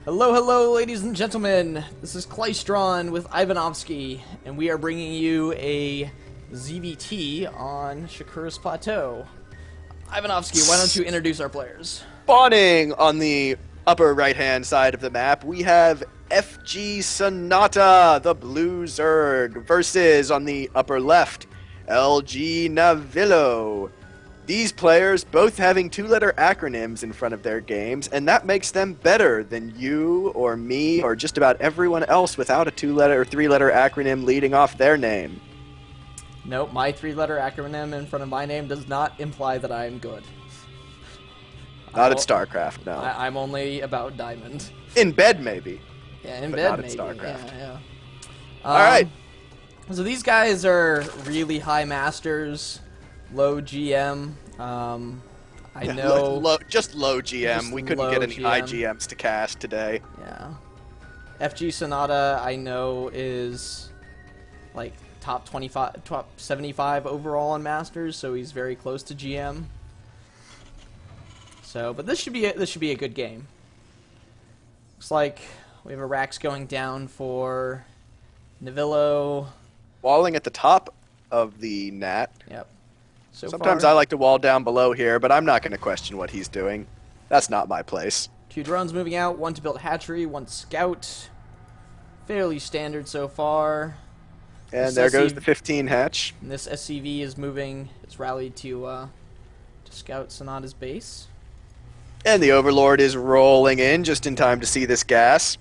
Hello, hello, ladies and gentlemen. This is Klystron with Ivanovsky, and we are bringing you a ZBT on Shakuras Plateau. Ivanovsky, why don't you introduce our players? Spawning on the upper right-hand side of the map, we have FGSonata, the Blue Zerg, versus on the upper left, LgNavilo. These players both having two-letter acronyms in front of their games, and that makes them better than you or me or just about everyone else without a two-letter or three-letter acronym leading off their name. Nope, my three-letter acronym in front of my name does not imply that I am good. Not at StarCraft, no. I'm only about Diamond. In bed, maybe. Yeah, in but bed, not maybe. at StarCraft. Yeah. All right. So these guys are really high masters, low GM. I know. Just low GM. Just We couldn't low get any high GM. GMs to cast today. Yeah. FGSonata, I know, is like top 25, top 75 overall on Masters, so he's very close to GM. So, but this should be a good game. Looks like we have a Rax going down for Navilo. Walling at the top of the Nat. Yep. So Sometimes far, I like to wall down below here, but I'm not going to question what he's doing. That's not my place. 2 drones moving out, 1 to build hatchery, 1 scout. Fairly standard so far. And there goes the 15 hatch. And this SCV is moving. It's rallied to scout Sonata's base. And the Overlord is rolling in just in time to see this gas.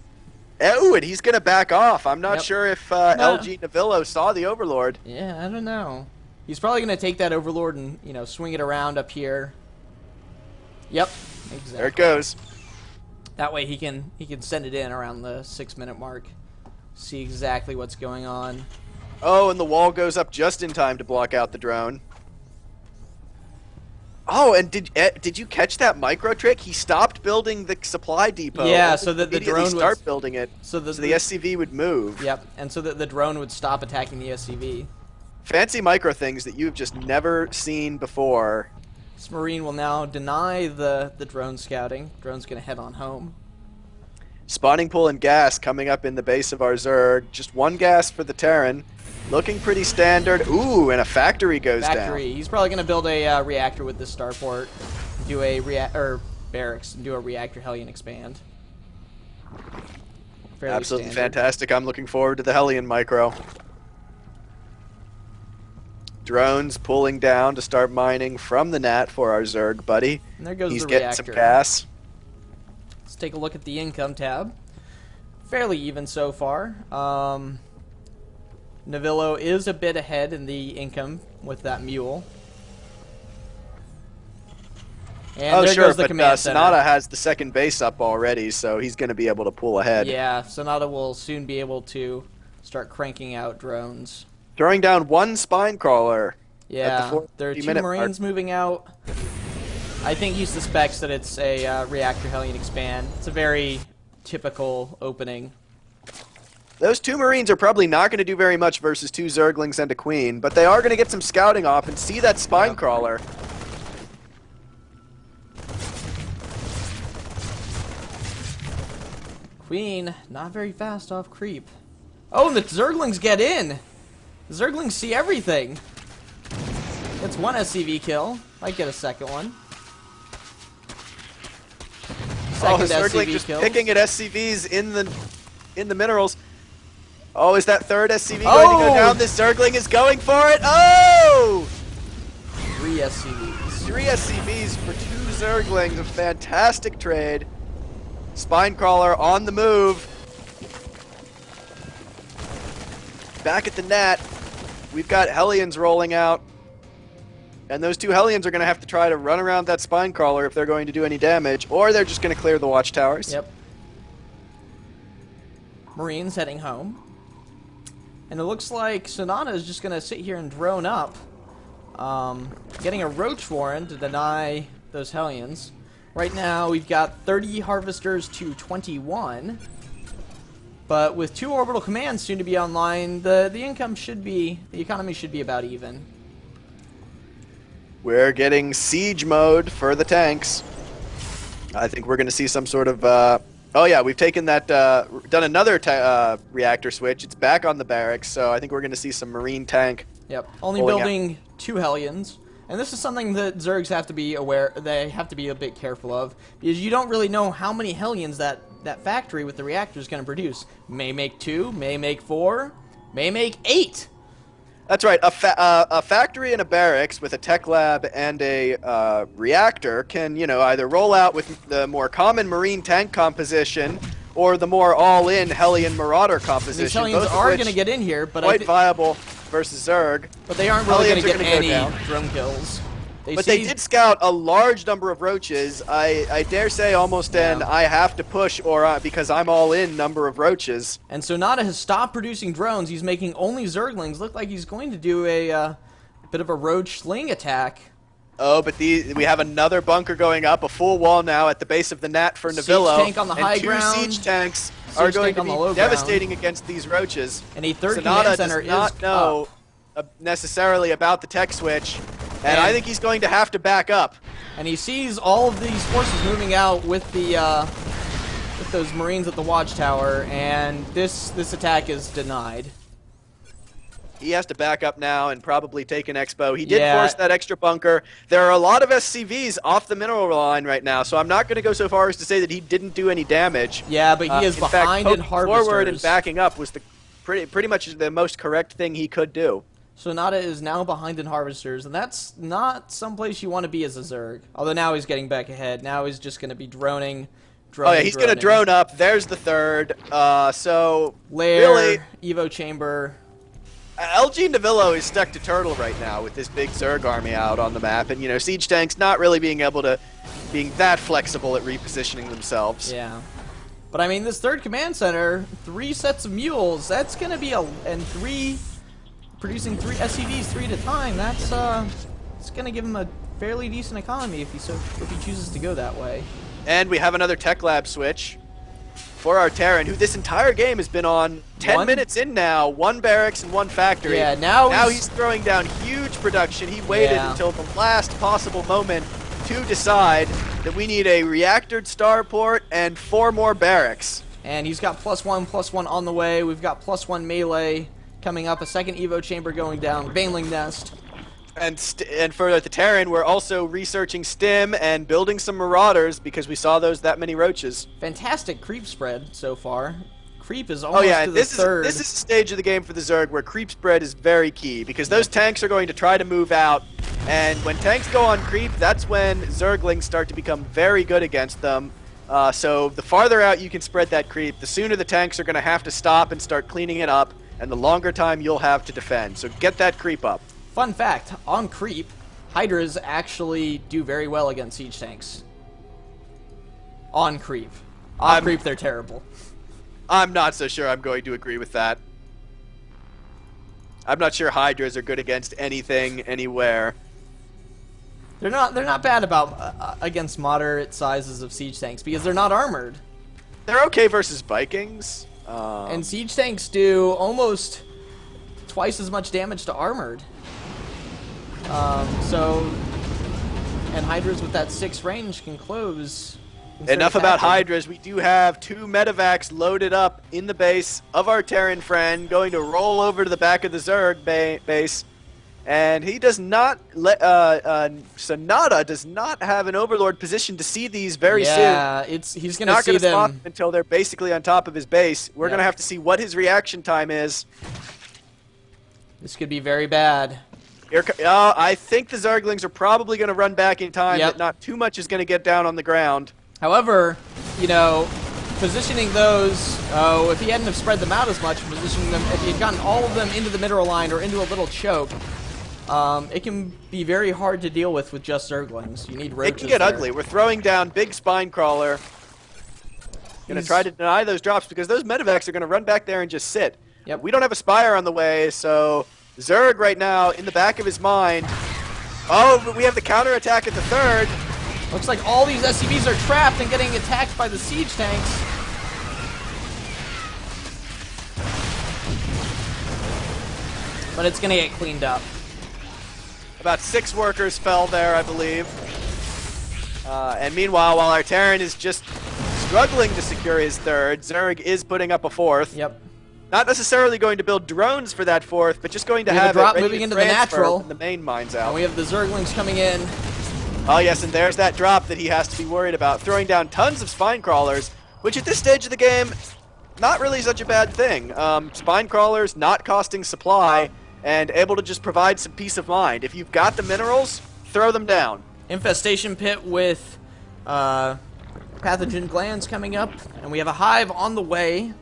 Oh, and he's going to back off. I'm not sure if LgNavilo saw the Overlord. Yeah, I don't know. He's probably going to take that Overlord and, swing it around up here. Yep, exactly. There it goes. That way he can send it in around the 6-minute mark. See exactly what's going on. Oh, and the wall goes up just in time to block out the drone. Oh, and did you catch that micro trick? He stopped building the supply depot. Yeah, so that the drone would start building it. So the SCV would move. Yep, and so that the drone would stop attacking the SCV. Fancy micro things that you've just never seen before. This Marine will now deny the drone scouting. Drone's going to head on home. Spawning pool and gas coming up in the base of our Zerg. Just 1 gas for the Terran. Looking pretty standard. Ooh, and a factory goes down. He's probably going to build a reactor with this starport. Do a barracks and do a reactor Hellion expand. Fairly Absolutely standard. fantastic. I'm looking forward to the Hellion micro. Drones pulling down to start mining from the Nat for our Zerg buddy. And there goes He's the getting reactor. some gas. Let's take a look at the income tab. Fairly even so far. Navilo is a bit ahead in the income with that mule. And there goes the command center. Sonata has the second base up already, so he's going to be able to pull ahead. Yeah, Sonata will soon be able to start cranking out drones. Throwing down 1 spine crawler. Yeah, there are 2 Marines moving out. I think he suspects that it's a reactor Hellion expand. It's a very typical opening. Those 2 Marines are probably not going to do very much versus 2 Zerglings and a Queen, but they are going to get some scouting off and see that spine crawler. Queen, not very fast off creep. Oh, and the Zerglings get in! The Zerglings see everything! It's 1 SCV kill. Might get a second one. Second Zergling SCV just kill. picking at SCVs in the minerals. Oh, is that 3rd SCV going to go down? This Zergling is going for it. Oh! 3 SCVs. 3 SCVs for 2 Zerglings. A fantastic trade. Spinecrawler on the move. Back at the Nat. We've got Hellions rolling out. And those 2 Hellions are going to have to try to run around that Spinecrawler if they're going to do any damage, or they're just going to clear the watchtowers. Yep. Marines heading home. And it looks like Sonata is just going to sit here and drone up. Getting a Roach Warren to deny those Hellions. Right now, we've got 30 Harvesters to 21. But with 2 orbital commands soon to be online, the economy should be about even. We're getting siege mode for the tanks. I think we're going to see some sort of Oh yeah, we've taken that, done another reactor switch. It's back on the barracks, so I think we're going to see some marine tank. Yep, only pulling out. building 2 Hellions. And this is something that Zergs have to be aware, they have to be a bit careful of, because you don't really know how many Hellions that factory with the reactor is going to produce. May make 2, may make 4, may make 8. That's right. A factory and a barracks with a tech lab and a reactor can, you know, either roll out with the more common marine tank composition or the more all-in Hellion Marauder composition. These Hellions are going to get in here, but quite viable versus Zerg. But they aren't really going to get any down. drone kills. But they did scout a large number of roaches. I dare say almost an I have to push or because I'm all in number of roaches. And Sonata has stopped producing drones. He's making only Zerglings. Look like he's going to do a bit of a roach sling attack. Oh, but we have another bunker going up, a full wall now at the base of the Nat for Navilo. Siege tank on the high and ground. 2 siege tanks are going to be devastating against these roaches. And a third Sonata command center does not know necessarily about the tech switch. And I think he's going to have to back up. And he sees all of these forces moving out with the with those Marines at the watchtower, and this attack is denied. He has to back up now and probably take an expo. He did force that extra bunker. There are a lot of SCVs off the mineral line right now, so I'm not going to go so far as to say that he didn't do any damage. Yeah, but he is behind in harvesters. Forward and backing up was the pretty much the most correct thing he could do. Sonata is now behind in harvesters, and that's not someplace you want to be as a Zerg. Although now he's getting back ahead. Now he's just going to be droning. Oh yeah, he's going to drone up. There's the third. So Lair, really, Evo chamber. LgNavilo is stuck to turtle right now with this big Zerg army out on the map, and you know siege tanks not really being that flexible at repositioning themselves. Yeah, but I mean this third command center, 3 sets of mules. That's going to be producing 3 SCVs 3 at a time. That's it's going to give him a fairly decent economy if he chooses to go that way. And we have another tech lab switch for our Terran, who this entire game has been on 10 minutes in now. 1 barracks and 1 factory. Yeah, now he's throwing down huge production. He waited until the last possible moment to decide that we need a reactored starport and 4 more barracks. And he's got +1/+1 on the way. We've got +1 melee coming up, a second Evo chamber going down, Baneling Nest. And for the Terran, we're also researching stim and building some Marauders because we saw that many roaches. Fantastic creep spread so far. Creep is almost to the third. This is the stage of the game for the Zerg where creep spread is very key because those tanks are going to try to move out, and when tanks go on creep, that's when Zerglings start to become very good against them. So the farther out you can spread that creep, the sooner the tanks are going to have to stop and start cleaning it up, and the longer time you'll have to defend. So get that creep up. Fun fact, on creep, Hydras actually do very well against siege tanks. On creep. On creep, they're terrible. I'm not so sure I'm going to agree with that. I'm not sure Hydras are good against anything, anywhere. They're not bad against moderate sizes of siege tanks because they're not armored. They're okay versus Vikings. And siege tanks do almost twice as much damage to armored. And Hydras with that 6 range can close. Enough about Hydras. We do have 2 medevacs loaded up in the base of our Terran friend, going to roll over to the back of the Zerg base. And he does not Sonata does not have an Overlord position to see these very soon. Yeah, he's going to see them spot them until they're basically on top of his base. We're going to have to see what his reaction time is. This could be very bad. I think the Zerglings are probably going to run back in time, but not too much is going to get down on the ground. However, you know, positioning those, if he hadn't have spread them out as much, positioning them, if he had gotten all of them into the mineral line or into a little choke, it can be very hard to deal with just Zerglings. You need roaches. It can get ugly. We're throwing down big spine crawler. Going to try to deny those drops because those medevacs are going to run back there and just sit. Yep. We don't have a Spire on the way, so Zerg right now in the back of his mind. Oh, but we have the counterattack at the third. Looks like all these SCVs are trapped and getting attacked by the siege tanks. But it's going to get cleaned up. About 6 workers fell there, I believe. And meanwhile, while our Terran is just struggling to secure his third. Zerg is putting up a fourth. Yep. Not necessarily going to build drones for that fourth, but just going to have a drop it ready moving to into the transfer natural. when the main mine's out. And we have the Zerglings coming in. Oh yes, and there's that drop that he has to be worried about, throwing down tons of spine crawlers, which at this stage of the game, not really such a bad thing. Spine crawlers not costing supply and able to just provide some peace of mind. If you've got the minerals, throw them down. Infestation pit with pathogen glands coming up, and we have a hive on the way.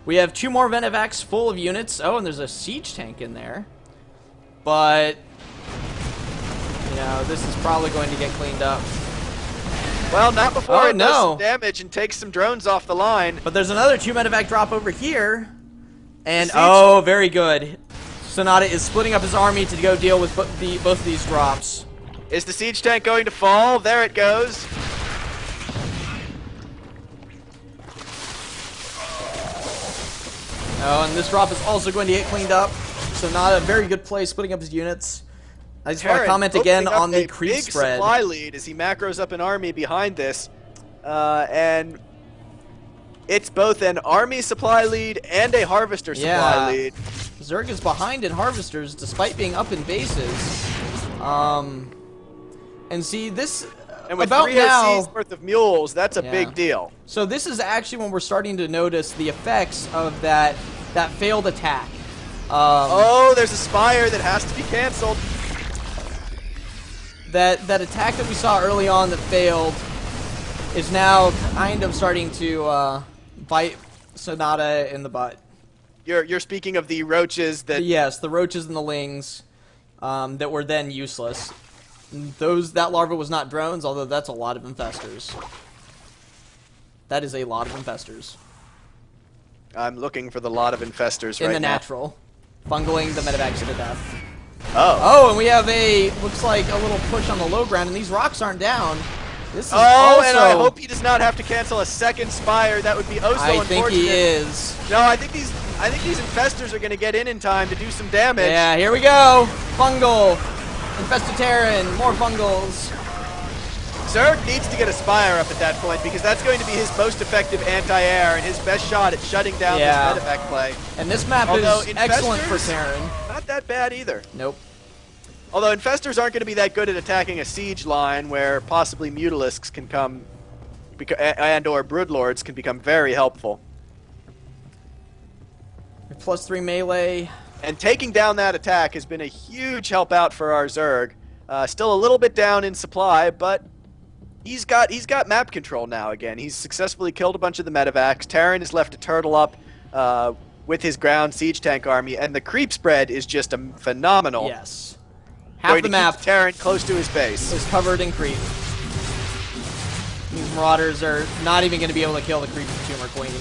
We have 2 more Venovacs full of units. Oh, and there's a siege tank in there. But, you know, this is probably going to get cleaned up. Well, not before it does no. some damage and takes some drones off the line. But there's another 2 medevac drop over here. And, oh, very good. Sonata is splitting up his army to go deal with both of these drops. Is the siege tank going to fall? There it goes. Oh, and this drop is also going to get cleaned up. Sonata, very good play, splitting up his units. I just want to comment again on the creep spread. Big supply lead as he macros up an army behind this. And it's both an army supply lead and a harvester supply lead. Zerg is behind in harvesters despite being up in bases. And see, this... And with about 3 now, OCs worth of mules, that's a big deal. So this is actually when we're starting to notice the effects of that failed attack. Oh, there's a spire that has to be canceled. That attack that we saw early on that failed is now kind of starting to bite Sonata in the butt. You're speaking of the roaches that... Yes, the roaches and the lings that were then useless. That larva was not drones, although that's a lot of infestors. That is a lot of infestors. I'm looking for the lot of infestors in right the now. natural, bungling the medevacs to death. Oh, and we have looks like a little push on the low ground, and these rocks aren't down. This is and I hope he does not have to cancel a second spire. That would be so unfortunate. I think he is. No, I think these infestors are going to get in time to do some damage. Yeah, here we go. Fungal. Infested Terran, more fungals. Zerg needs to get a spire up at that point because that's going to be his most effective anti-air and his best shot at shutting down this medevac play. And this map is excellent for Terran. Not that bad either. Nope. Although infestors aren't going to be that good at attacking a siege line where possibly mutalisks can come and or broodlords can become very helpful. +3 melee. And taking down that attack has been a huge help out for our Zerg. Still a little bit down in supply, but he's got map control now again. He's successfully killed a bunch of the medevacs. Terran has left a turtle up with his ground siege tank army, and the creep spread is just phenomenal. Yes. Half the map, Terran close to his base, is covered in creep. These marauders are not even going to be able to kill the creep tumor queen.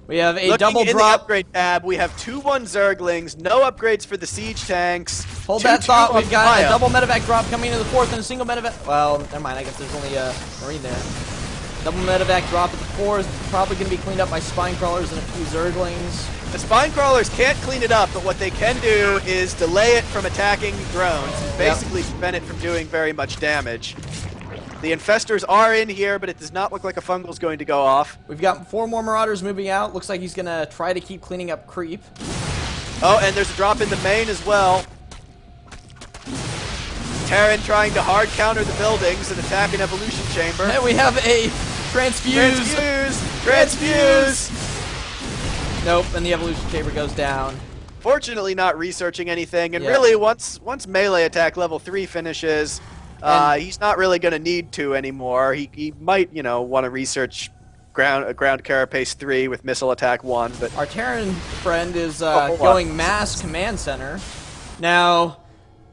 We have a double drop. In the upgrade tab, we have 2-1 Zerglings, no upgrades for the siege tanks. Hold that thought, we've got a double medevac drop coming into the 4th and a single medevac. Well, never mind, I guess there's only a Marine there. Double medevac drop at the 4th, probably going to be cleaned up by spine crawlers and a few Zerglings. The spine crawlers can't clean it up, but what they can do is delay it from attacking drones and basically prevent it from doing very much damage. The infestors are in here, but it does not look like a fungal's going to go off. We've got 4 more marauders moving out. Looks like he's going to try to keep cleaning up creep. Oh, and there's a drop in the main as well. Terran trying to hard counter the buildings and attack an evolution chamber. And we have a transfuse. Transfuse! Nope, and the evolution chamber goes down. Fortunately not researching anything, and really once melee attack level 3 finishes, he's not really going to need to anymore. He might, want to research ground carapace 3 with missile attack 1, but our Terran friend is going mass command center. Now,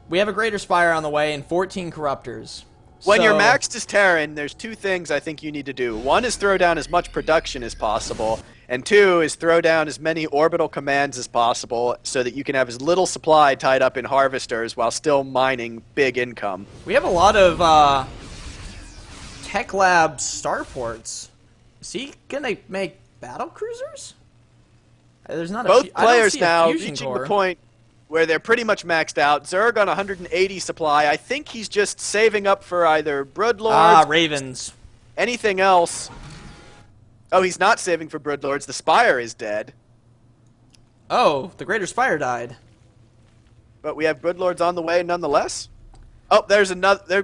we have a greater spire on the way and 14 corruptors. When you're maxed as Terran, there's 2 things I think you need to do. 1 is throw down as much production as possible, and 2 is throw down as many orbital commands as possible so that you can have as little supply tied up in harvesters while still mining big income. We have a lot of Tech Lab starports. Is he gonna make battle cruisers? There's not both players now reaching the point where they're pretty much maxed out. Zerg on 180 supply. I think he's just saving up for either Broodlords, Ravens, anything else. Oh, he's not saving for Broodlords. The Spire is dead. Oh, the Greater Spire died. But we have Broodlords on the way nonetheless. Oh, there's another.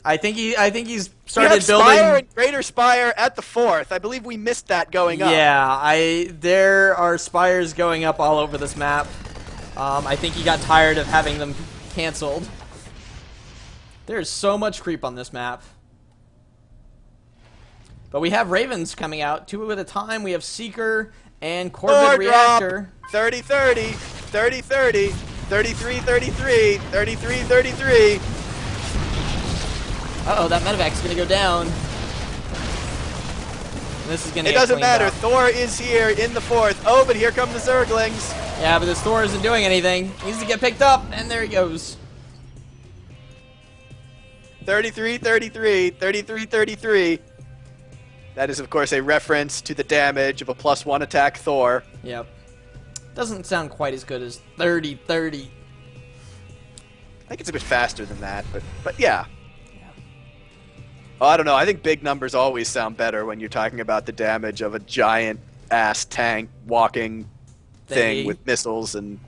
I think he's We started have building. Spire and Greater Spire at the 4th. I believe we missed that going up. Yeah, there are spires going up all over this map. I think he got tired of having them canceled. There's so much creep on this map. But we have Ravens coming out, 2 at a time. We have Seeker and Corvid Reactor. 30-30, 30-30, 33-33, 33-33. Uh-oh, that medevac's gonna go down. This is gonna It get doesn't cleaned matter. up. Thor is here in the 4th. Oh, but here come the Zerglings. Yeah, but this Thor isn't doing anything. He needs to get picked up, and there he goes. 33-33, 33-33. That is, of course, a reference to the damage of a +1 attack Thor. Yep. Doesn't sound quite as good as 30-30. I think it's a bit faster than that, but yeah. Oh, I don't know. I think big numbers always sound better when you're talking about the damage of a giant-ass tank walking thing with missiles and...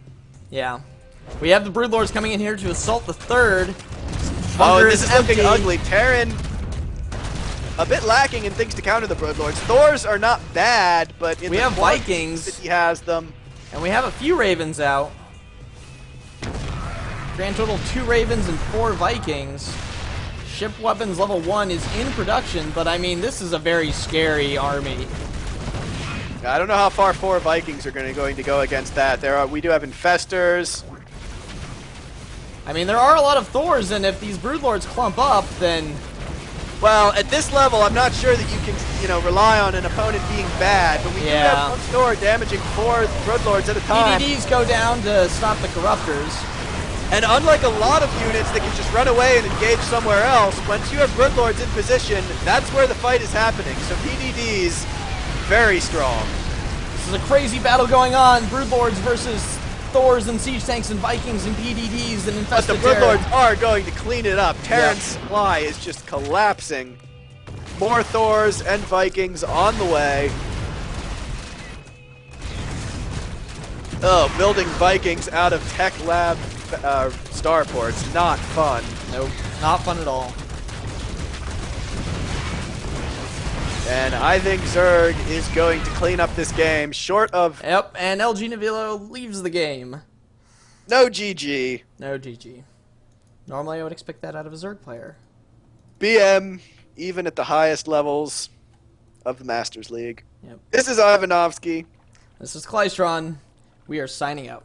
Yeah. We have the Broodlords coming in here to assault the 3rd. Oh, this is looking ugly. Terran, a bit lacking in things to counter the Broodlords. Thors are not bad, but in we have Vikings. That he has them. And we have a few Ravens out. Grand total 2 Ravens and 4 Vikings. Ship weapons level 1 is in production, but I mean, this is a very scary army. I don't know how far 4 Vikings are going to go against that. We do have Infestors. I mean, there are a lot of Thors, and if these Broodlords clump up, then... Well, at this level, I'm not sure that you can, rely on an opponent being bad, but we do have one Thor damaging 4 Broodlords at a time. PDDs go down to stop the Corruptors. And unlike a lot of units that can just run away and engage somewhere else, once you have Broodlords in position, that's where the fight is happening. So PDDs, very strong. This is a crazy battle going on. Broodlords versus Thors and Siege Tanks and Vikings and PDDs and Infested But the Broodlords are going to clean it up. Terran's supply is just collapsing. More Thors and Vikings on the way. Oh, building Vikings out of Tech Lab starports. Not fun. Nope, not fun at all. And I think Zerg is going to clean up this game, short of... Yep, and LgNavilo leaves the game. No GG. No GG. Normally I would expect that out of a Zerg player. BM, even at the highest levels of the Masters League. Yep. This is Ivanovsky. This is Klystron. We are signing out.